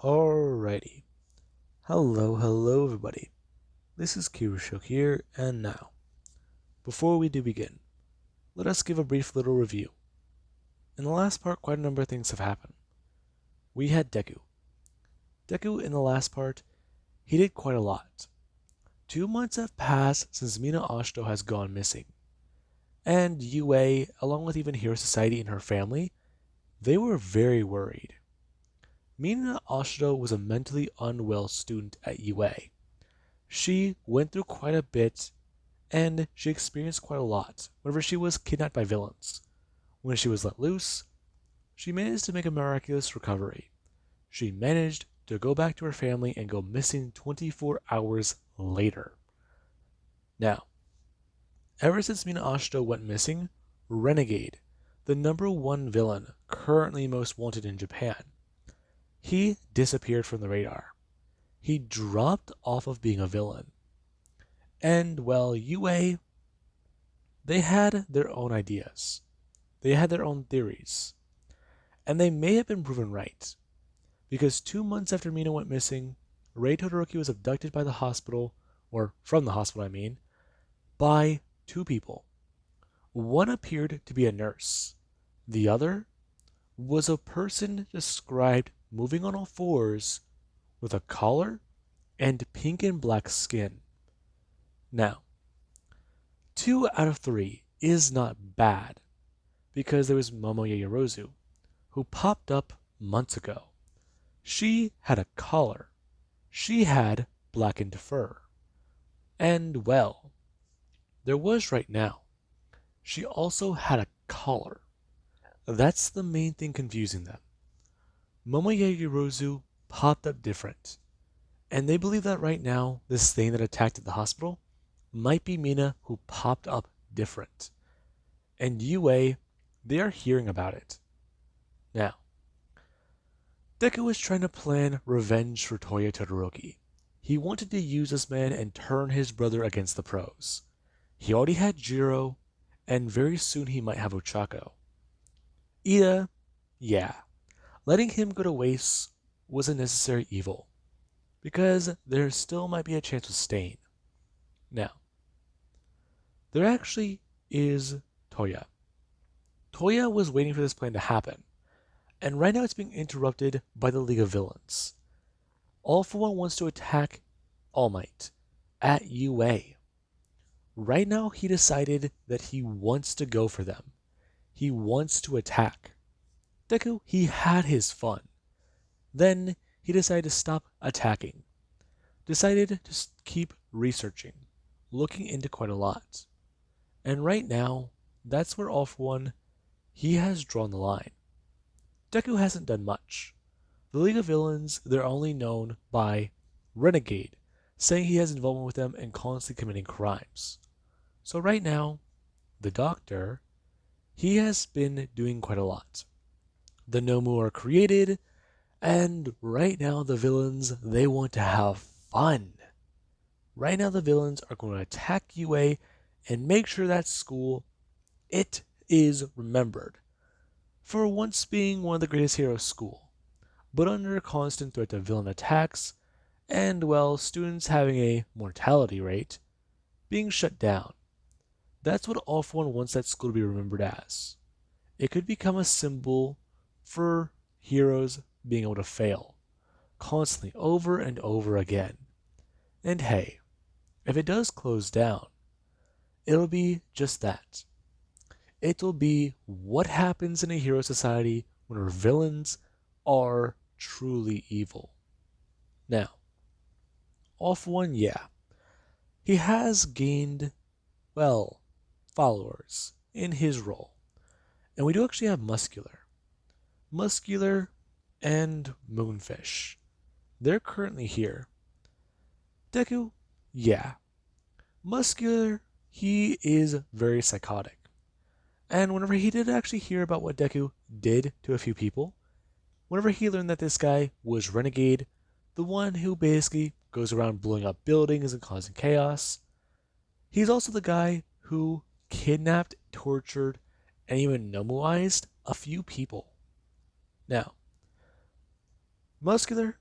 Alrighty. Hello everybody. This is Kirusho here, and now, before we do begin, let us give a brief little review. In the last part, quite a number of things have happened. We had Deku. Deku, in the last part, he did quite a lot. 2 months have passed since Mina Ashito has gone missing. And UA, along with even Hero Society and her family, they were very worried. Mina Ashito was a mentally unwell student at UA. She went through quite a bit, and she experienced quite a lot whenever she was kidnapped by villains. When she was let loose, she managed to make a miraculous recovery. She managed to go back to her family and go missing 24 hours later. Now, ever since Mina Ashito went missing, Renegade, the #1 villain currently most wanted in Japan, he disappeared from the radar. He dropped off of being a villain. And, well, UA, they had their own ideas. They had their own theories. And they may have been proven right. Because 2 months after Mina went missing, Todoroki was abducted by the hospital, or from the hospital I mean, by two people. One appeared to be a nurse. The other was a person described moving on all fours with a collar and pink and black skin. Now, 2 out of 3 is not bad, because there was Momo Yaoyorozu, who popped up months ago. She had a collar. She had blackened fur. And, well, there was right now. She also had a collar. That's the main thing confusing them. Momo Yaoyorozu popped up different. And they believe that right now, this thing that attacked at the hospital might be Mina who popped up different. And UA, they are hearing about it. Now, Deku was trying to plan revenge for Toya Todoroki. He wanted to use this man and turn his brother against the pros. He already had Jiro, and very soon he might have Ochako. Ida, yeah, letting him go to waste was a necessary evil, because there still might be a chance with Stain. Now, there actually is Toya. Toya was waiting for this plan to happen, and right now it's being interrupted by the League of Villains. All for One wants to attack All Might at UA. Right now he decided that he wants to go for them. He wants to attack. Deku, he had his fun. Then he decided to stop attacking. Decided to keep researching, looking into quite a lot. And right now, that's where All for One, he has drawn the line. Deku hasn't done much. The League of Villains, they're only known by Renegade, saying he has involvement with them and constantly committing crimes. So right now, the Doctor, he has been doing quite a lot. The Nomu are created, and right now the villains, they want to have fun. Right now the villains are going to attack UA and make sure that school, it is remembered for once being one of the greatest heroes school, but under constant threat of villain attacks, and, well, students having a mortality rate, being shut down. That's what All for One wants that school to be remembered as. It could become a symbol for heroes being able to fail, constantly over and over again. And hey, if it does close down, it'll be just that. It'll be what happens in a hero society when our villains are truly evil. Now, All for One, yeah, he has gained, well, followers in his role. And we do actually have Muscular and Moonfish. They're currently here. Deku, yeah. Muscular, he is very psychotic. And whenever he did actually hear about what Deku did to a few people, whenever he learned that this guy was Renegade, the one who basically goes around blowing up buildings and causing chaos, he's also the guy who kidnapped, tortured, and even Nomuized a few people. Now, Muscular,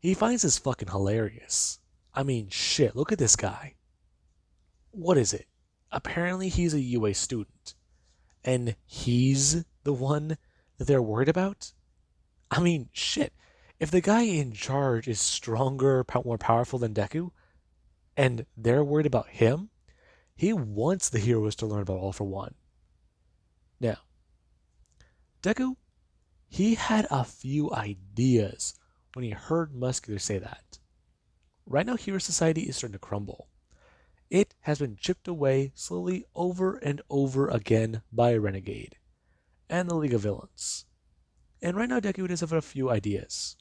He finds this fucking hilarious. I mean, shit, look at this guy. What is it? Apparently he's a UA student, and he's the one that they're worried about? I mean, shit. If the guy in charge is stronger, more powerful than Deku, and they're worried about him, he wants the heroes to learn about All for One. Now, Deku, he had a few ideas when he heard Muscular say that. Right now, Hero Society is starting to crumble. It has been chipped away slowly over and over again by Renegade and the League of Villains. And right now, Deku does have a few ideas.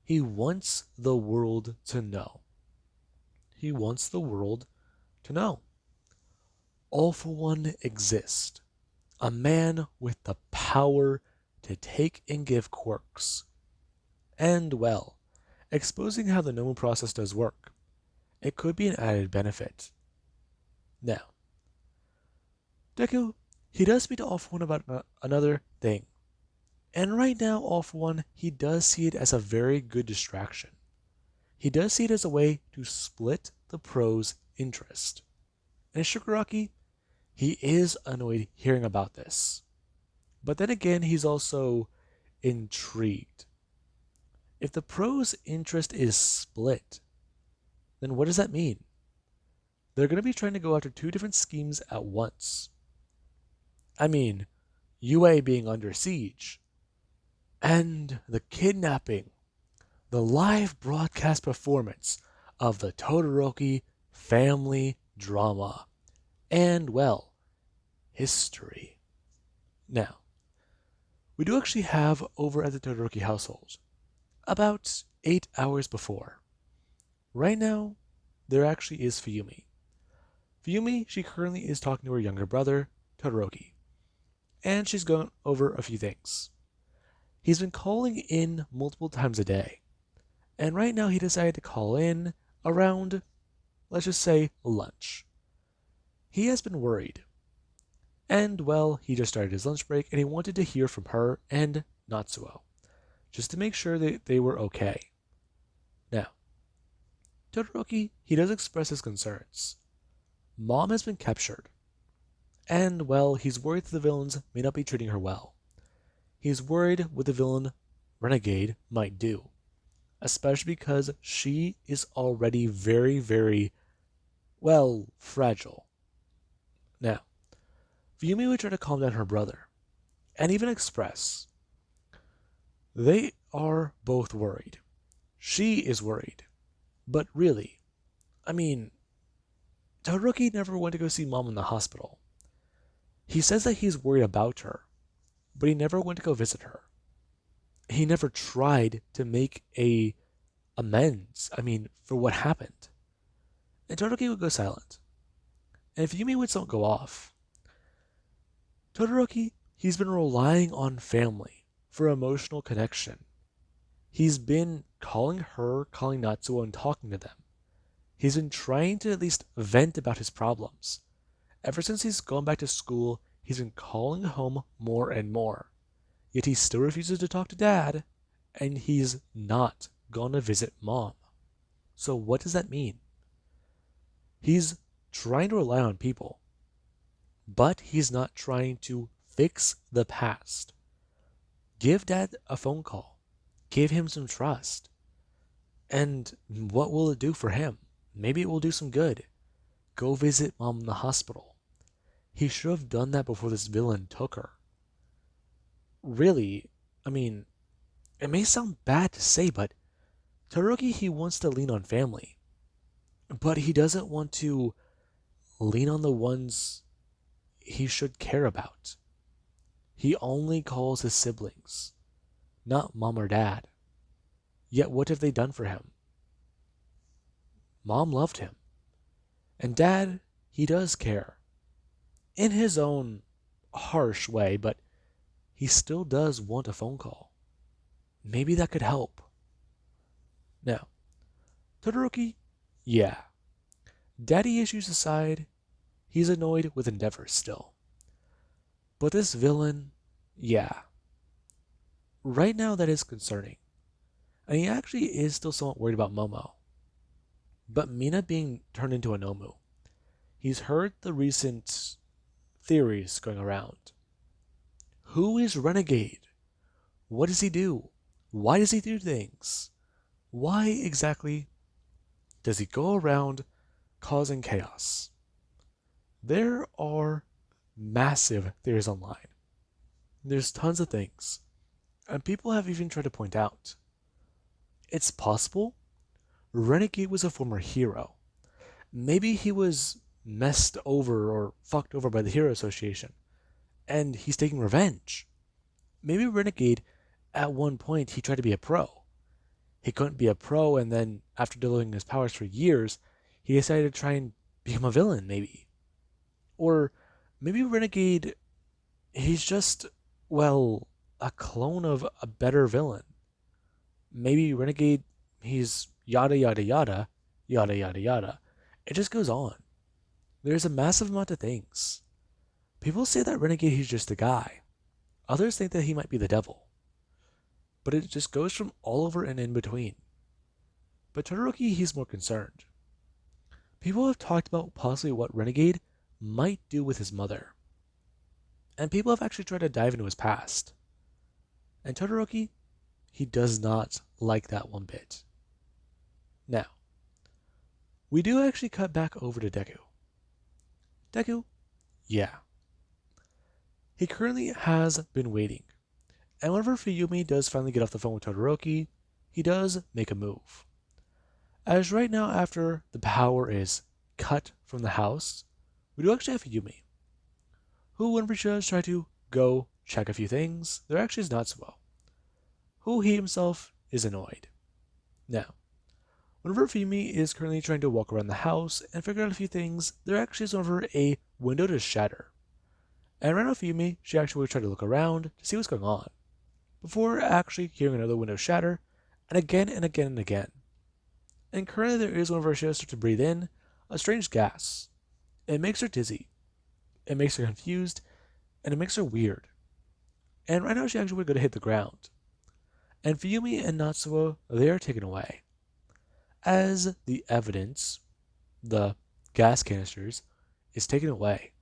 He wants the world to know. He wants the world to know. All for One exists. A man with the power to take and give quirks. And, well, exposing how the knowing process does work. It could be an added benefit. Now, Deku, he does speak to All for One about another thing. And right now, All for One, he does see it as a very good distraction. He does see it as a way to split the pro's interest. And Shigaraki, he is annoyed hearing about this. But then again, he's also intrigued. If the pro's interest is split, then what does that mean? They're going to be trying to go after two different schemes at once. I mean, UA being under siege, and the kidnapping, the live broadcast performance of the Todoroki family drama, and, well, history. Now, we do actually have over at the Todoroki household about 8 hours before. Right now, there actually is Fuyumi. Fuyumi, she currently is talking to her younger brother, Todoroki, and she's going over a few things. He's been calling in multiple times a day, and right now he decided to call in around, let's just say, lunch. He has been worried. And, well, he just started his lunch break, and he wanted to hear from her and Natsuo, just to make sure that they were okay. Now, Todoroki, he does express his concerns. Mom has been captured, and, well, he's worried that the villains may not be treating her well. He's worried what the villain Renegade might do, especially because she is already very, very, well, fragile. Now, Fuyumi would try to calm down her brother, and even express they are both worried. She is worried. But really, I mean, Todoroki never went to go see Mom in the hospital. He says that he's worried about her, but he never went to go visit her. He never tried to make amends, for what happened. And Todoroki would go silent. And if Yumi would don't go off, Todoroki, he's been relying on family for emotional connection. He's been calling her, calling Natsuo, and talking to them. He's been trying to at least vent about his problems. Ever since he's gone back to school, he's been calling home more and more. Yet he still refuses to talk to Dad, and he's not gone to visit Mom. So what does that mean? He's trying to rely on people, but he's not trying to fix the past. Give Dad a phone call. Give him some trust. And what will it do for him? Maybe it will do some good. Go visit Mom in the hospital. He should have done that before this villain took her. Really, it may sound bad to say, but Todoroki, he wants to lean on family. But he doesn't want to lean on the ones he should care about. He only calls his siblings, not Mom or Dad. Yet what have they done for him? Mom loved him. And Dad, he does care. In his own harsh way, but he still does want a phone call. Maybe that could help. Now, Todoroki, yeah. Daddy issues aside, he's annoyed with Endeavor still. But this villain, yeah. Right now that is concerning. and he actually is still somewhat worried about Momo. But Mina being turned into a Nomu, he's heard the recent theories going around. Who is Renegade? What does he do? Why does he do things? Why exactly does he go around causing chaos? There are massive theories online. There's tons of things. And people have even tried to point out it's possible Renegade was a former hero. Maybe he was messed over or fucked over by the Hero Association, and he's taking revenge. Maybe Renegade, at one point, he tried to be a pro. He couldn't be a pro, and then after developing his powers for years, he decided to try and become a villain, maybe. Or maybe Renegade, he's just, well, a clone of a better villain. Maybe Renegade, he's yada yada yada, yada yada yada. It just goes on. There's a massive amount of things. People say that Renegade, he's just a guy. Others think that he might be the devil. But it just goes from all over and in between. But Todoroki, he's more concerned. People have talked about possibly what Renegade might do with his mother. And people have actually tried to dive into his past. And Todoroki, he does not like that one bit. Now, we do actually cut back over to Deku. Deku, yeah. He currently has been waiting. And whenever Fuyumi does finally get off the phone with Todoroki, he does make a move. As right now, after the power is cut from the house, we do actually have Fuyumi, who whenever she does try to go check a few things, there actually is not so well. Who he himself is annoyed. Now, whenever Fuyumi is currently trying to walk around the house and figure out a few things, there actually is over a window to shatter. And right now Fuyumi, she actually will try to look around to see what's going on, before actually hearing another window shatter, and again and again and again. And currently there is whenever she starts to breathe in a strange gas. It makes her dizzy. It makes her confused, and it makes her weird. And right now she actually would go to hit the ground. And Fuyumi and Natsuo, they are taken away. As the evidence, the gas canisters, is taken away.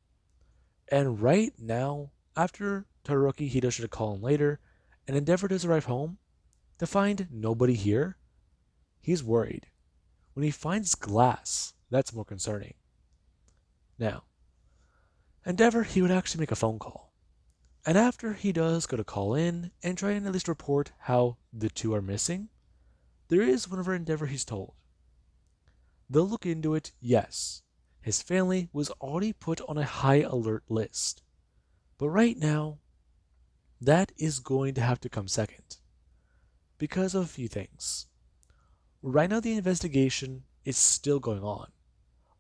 And right now, after Todoroki, he does try to call in later, and Endeavor does arrive home, to find nobody here, he's worried. When he finds glass, that's more concerning. Now, Endeavor, he would actually make a phone call. And after he does go to call in and try and at least report how the two are missing, there is whenever Endeavor he's told. They'll look into it, yes. His family was already put on a high alert list. But right now, that is going to have to come second. Because of a few things. Right now the investigation is still going on.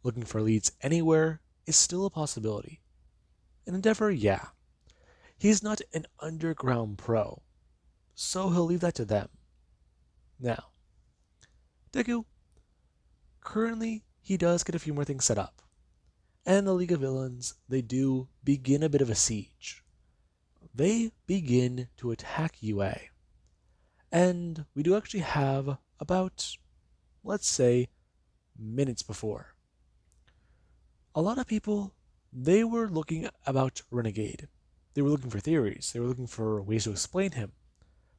Looking for leads anywhere is still a possibility. And Endeavor, yeah. He's not an underground pro, so he'll leave that to them. Now, Deku, currently he does get a few more things set up. And the League of Villains, they do begin a bit of a siege. They begin to attack UA. And we do actually have about, let's say, minutes before. A lot of people, they were looking about Renegade. They were looking for theories. They were looking for ways to explain him.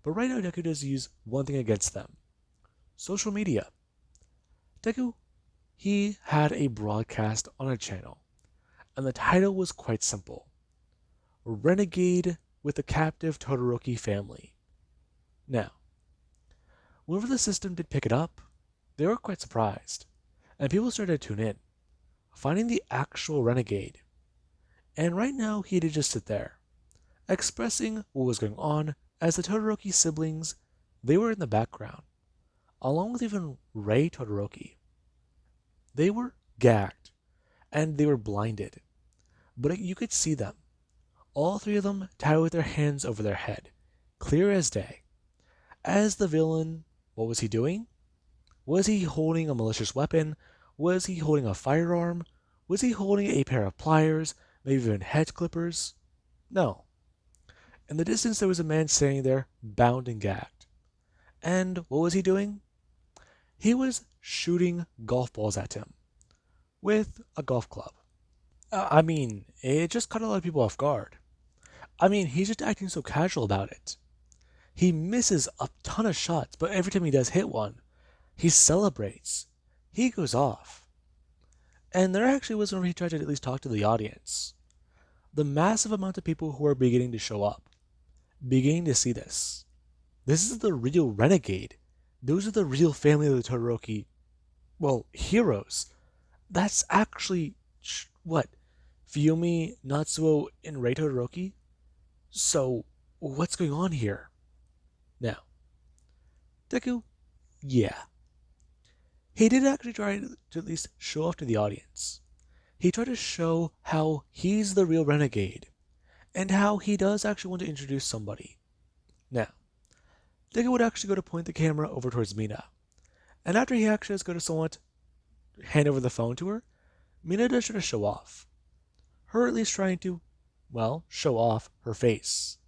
But right now Deku does use one thing against them. Social media. Deku, he had a broadcast on a channel. And the title was quite simple. Renegade with the captive Todoroki family. Now, whenever the system did pick it up, they were quite surprised. And people started to tune in, finding the actual Renegade. And right now he did just sit there, expressing what was going on as the Todoroki siblings, they were in the background, along with even Rei Todoroki. They were gagged, and they were blinded, but you could see them, all three of them tied with their hands over their head, clear as day. As the villain, what was he doing? Was he holding a malicious weapon? Was he holding a firearm? Was he holding a pair of pliers, maybe even hedge clippers? No. In the distance there was a man standing there, bound and gagged. And what was he doing? He was shooting golf balls at him with a golf club. It just caught a lot of people off guard. He's just acting so casual about it. He misses a ton of shots, but every time he does hit one, he celebrates. He goes off. And there actually was whenever he tried to at least talk to the audience. The massive amount of people who are beginning to show up, beginning to see this. This is the real Renegade. Those are the real family of the Todoroki, heroes. That's actually, what, Fuyumi, Natsuo, and Rei Todoroki? So, what's going on here? Now, Deku, yeah. He did actually try to at least show off to the audience. He tried to show how he's the real Renegade, and how he does actually want to introduce somebody. Now, Deku would actually go to point the camera over towards Mina, and after he actually does go to somewhat hand over the phone to her, Mina does try to show off. Her at least trying to, show off her face.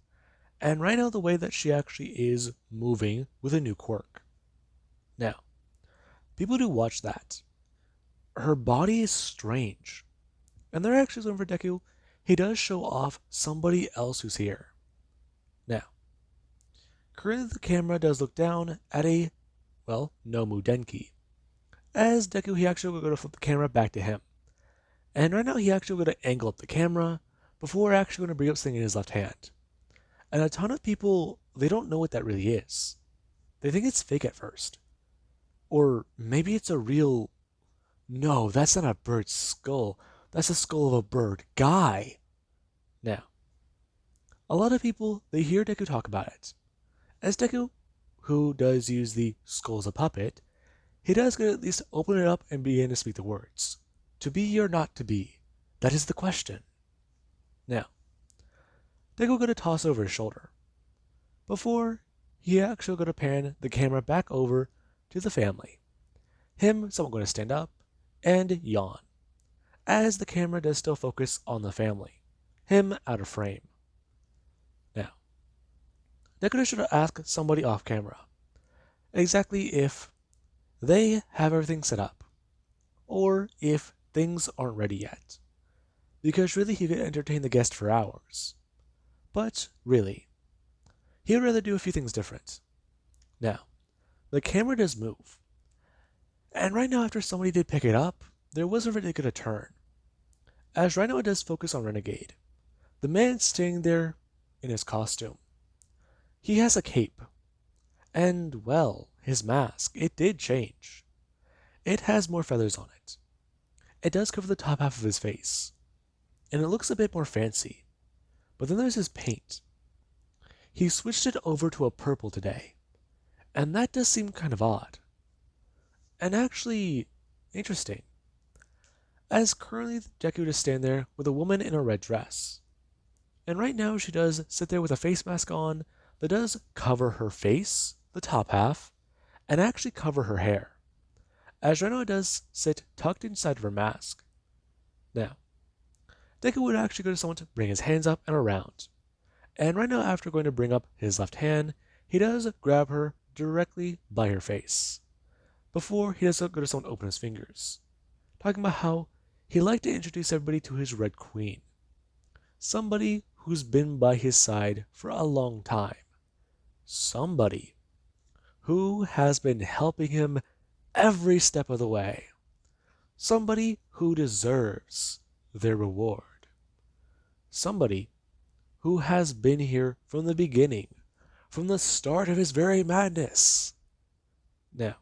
And right now the way that she actually is moving with a new quirk. Now, people do watch that. Her body is strange. And they're actually going for Deku. He does show off somebody else who's here. Now, currently the camera does look down at a, Nomu Denki. As Deku, he actually will go to flip the camera back to him. And right now he actually will go to angle up the camera before actually going to bring up something in his left hand. And a ton of people, they don't know what that really is. They think it's fake at first. Or maybe it's a real... No, that's not a bird's skull. That's the skull of a bird guy. Now, a lot of people, they hear Deku talk about it. As Deku, who does use the skull as a puppet, he does get at least open it up and begin to speak the words. To be or not to be? That is the question. Now, Deku going to toss over his shoulder. Before, he actually going to pan the camera back over to the family. Him, someone going to stand up and yawn. As the camera does still focus on the family. Him out of frame. Now, Deku should ask somebody off camera exactly if they have everything set up, or if things aren't ready yet. Because really he could entertain the guest for hours. But really, he would rather do a few things different. Now, the camera does move. And right now after somebody did pick it up, there was a really good turn. As right now it does focus on Renegade. The man standing there in his costume. He has a cape. And, his mask, it did change. It has more feathers on it. It does cover the top half of his face. And it looks a bit more fancy. But then there's his paint. He switched it over to a purple today. And that does seem kind of odd. And actually, interesting. As currently Deku does stand there with a woman in a red dress. And right now she does sit there with a face mask on that does cover her face, the top half, and actually cover her hair. As right now it does sit tucked inside of her mask. Now, Deku would actually go to someone to bring his hands up and around. And right now after going to bring up his left hand, he does grab her directly by her face. Before he does go to someone to open his fingers. Talking about how he liked to introduce everybody to his Red Queen. Somebody who's been by his side for a long time. Somebody who has been helping him every step of the way. Somebody who deserves their reward. Somebody who has been here from the beginning, from the start of his very madness. Now,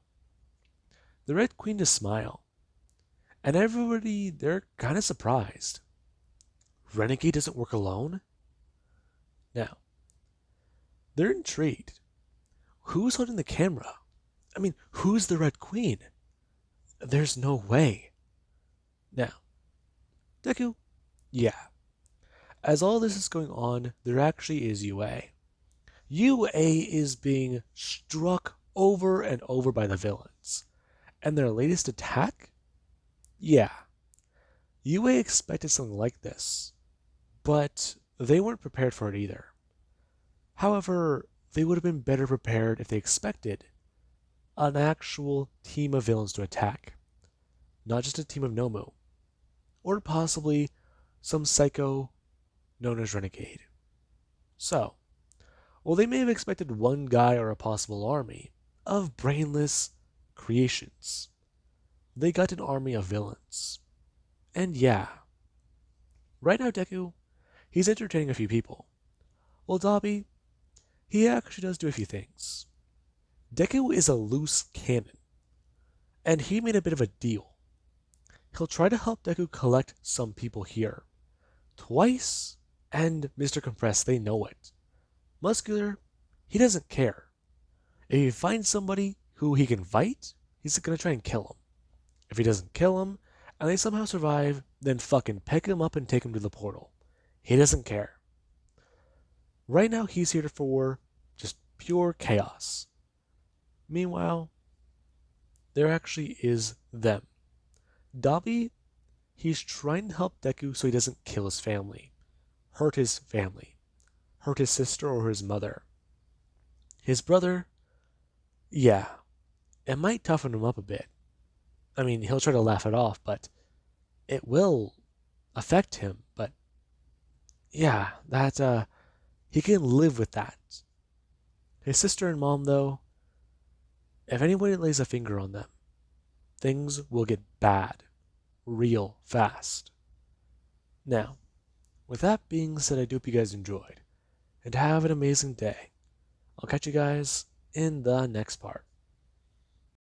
the Red Queen does smile, and everybody, they're kind of surprised. Renegade doesn't work alone? Now, they're intrigued. Who's holding the camera? Who's the Red Queen? There's no way. Now, Deku, yeah. As all this is going on, there actually is UA. UA is being struck over and over by the villains. And their latest attack? Yeah. UA expected something like this. But they weren't prepared for it either. However, they would have been better prepared if they expected an actual team of villains to attack, not just a team of Nomu, or possibly some psycho known as Renegade. So, while they may have expected one guy or a possible army of brainless creations, they got an army of villains. And yeah, right now Deku, he's entertaining a few people. Well, Dobby, he actually does do a few things. Deku is a loose cannon, and he made a bit of a deal. He'll try to help Deku collect some people here. Twice, and Mr. Compress, they know it. Muscular, he doesn't care. If he finds somebody who he can fight, he's gonna try and kill him. If he doesn't kill him, and they somehow survive, then fucking pick him up and take him to the portal. He doesn't care. Right now, he's here for just pure chaos. Meanwhile, there actually is them. Dobby, he's trying to help Deku so he doesn't kill his family, hurt his sister or his mother. His brother, yeah, it might toughen him up a bit. I mean, he'll try to laugh it off, but it will affect him. But yeah, he can live with that. His sister and mom, though, if anybody lays a finger on them, things will get bad real fast. Now, with that being said, I do hope you guys enjoyed, and have an amazing day. I'll catch you guys in the next part.